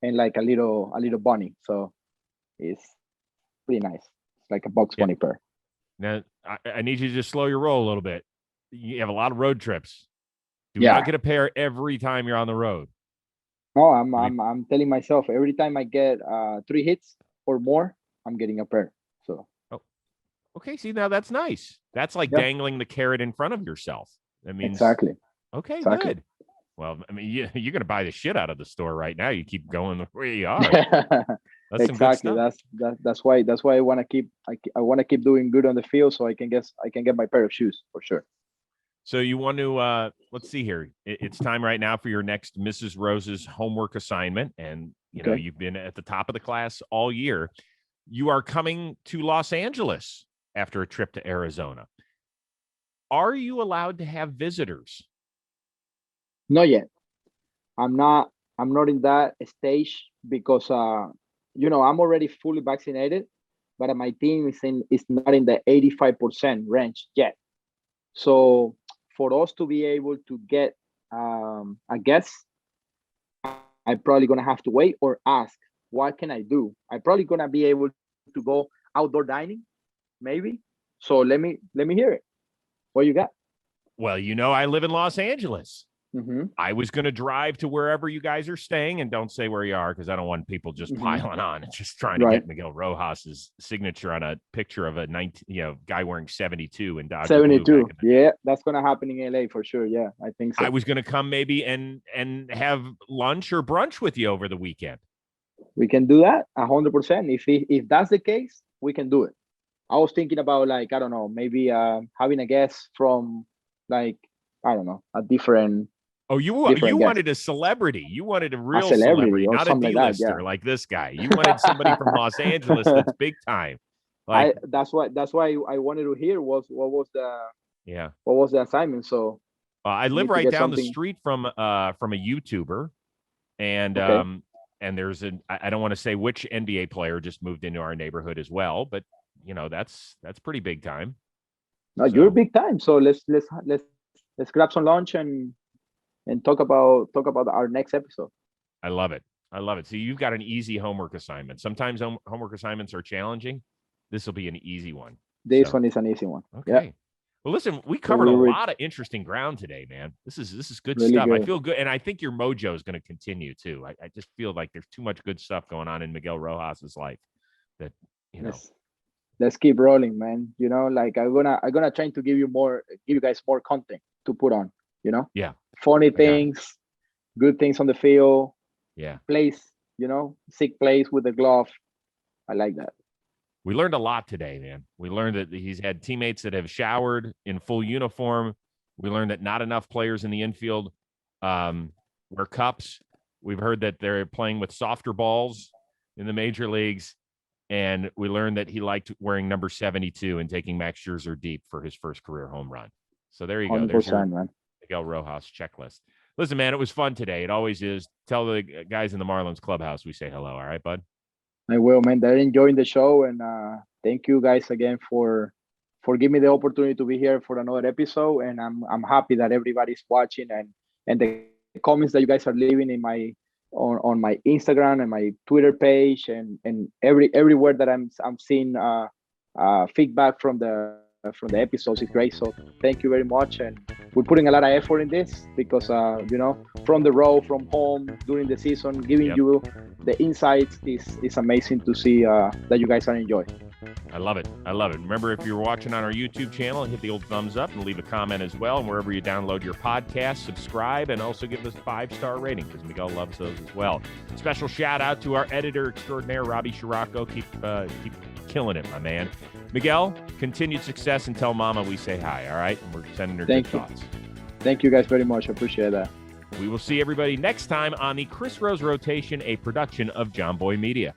and like a little bunny. So it's pretty nice. It's like a Bugs Bunny pair. Now I need you to just slow your roll a little bit. You have a lot of road trips. Do not get a pair every time you're on the road. No, I'm telling myself every time I get 3 hits or more, I'm getting a pair. So. Oh. Okay. See, now that's nice. That's like dangling the carrot in front of yourself. That means exactly. Okay, exactly. Good. Well, I mean, you're going to buy the shit out of the store right now. You keep going where you are. That's exactly. That's why I want to keep. I want to keep doing good on the field, so I can get my pair of shoes for sure. So you want to let's see here. It's time right now for your next Mrs. Rose's homework assignment, and know you've been at the top of the class all year. You are coming to Los Angeles after a trip to Arizona. Are you allowed to have visitors? Not yet. I'm not in that stage because I'm already fully vaccinated, but my team is not in the 85% range yet. So for us to be able to get a guest, I'm probably gonna have to wait or ask, what can I do? I'm probably gonna be able to go outdoor dining, maybe. So let me hear it. What you got? Well, I live in Los Angeles. Mm-hmm. I was going to drive to wherever you guys are staying, and don't say where you are because I don't want people just piling on and just trying to get Miguel Rojas's signature on a picture of a guy wearing 72 and Dodger 72. Yeah, that's going to happen in LA for sure. Yeah, I think so. I was going to come maybe and have lunch or brunch with you over the weekend. We can do that 100%. If that's the case, we can do it. I was thinking about like, I don't know, maybe having a guest from like, I don't know, a different. Oh, you wanted a celebrity. You wanted a real celebrity, not a D-lister like this guy. You wanted somebody from Los Angeles that's big time. That's why I wanted to hear what was the assignment. So I live right down the street from a YouTuber, and and there's I don't want to say which NBA player just moved into our neighborhood as well, but that's pretty big time. No, you're big time. So let's grab some lunch and talk about our next episode. I love it. So you've got an easy homework assignment. Sometimes homework assignments are challenging. This will be an easy one. This one is an easy one. Okay. Yeah. Well, listen, we covered a lot of interesting ground today, man. This is good really stuff. Good. I feel good, and I think your mojo is going to continue too. I just feel like there's too much good stuff going on in Miguel Rojas's life that Let's keep rolling, man. Like I'm gonna try to give you guys more content to put on. Yeah. Funny things, good things on the field. Yeah. Plays, sick plays with the glove. I like that. We learned a lot today, man. We learned that he's had teammates that have showered in full uniform. We learned that not enough players in the infield wear cups. We've heard that they're playing with softer balls in the major leagues. And we learned that he liked wearing number 72 and taking Max Scherzer deep for his first career home run. So there you go. There's your Miguel Rojas checklist. Listen, man, it was fun today. It always is. Tell the guys in the Marlins clubhouse we say hello. All right, bud? I will, man. They're enjoying the show, and thank you guys again for giving me the opportunity to be here for another episode. And I'm happy that everybody's watching and the comments that you guys are leaving in my on my Instagram and my Twitter page and everywhere that I'm seeing feedback from the episodes is great. So thank you very much, and we're putting a lot of effort in this because from the road, from home during the season, giving you the insights is amazing to see that you guys are enjoying. I love it. Remember, if you're watching on our YouTube channel, hit the old thumbs up and leave a comment as well. And wherever you download your podcast, subscribe and also give us a 5-star rating because Miguel loves those as well. Special shout out to our editor extraordinaire, Robbie Scirocco. Keep killing it, my man. Miguel, continued success, and tell Mama we say hi, all right? And we're sending her good thoughts. Thank you guys very much. I appreciate that. We will see everybody next time on the Chris Rose Rotation, a production of John Boy Media.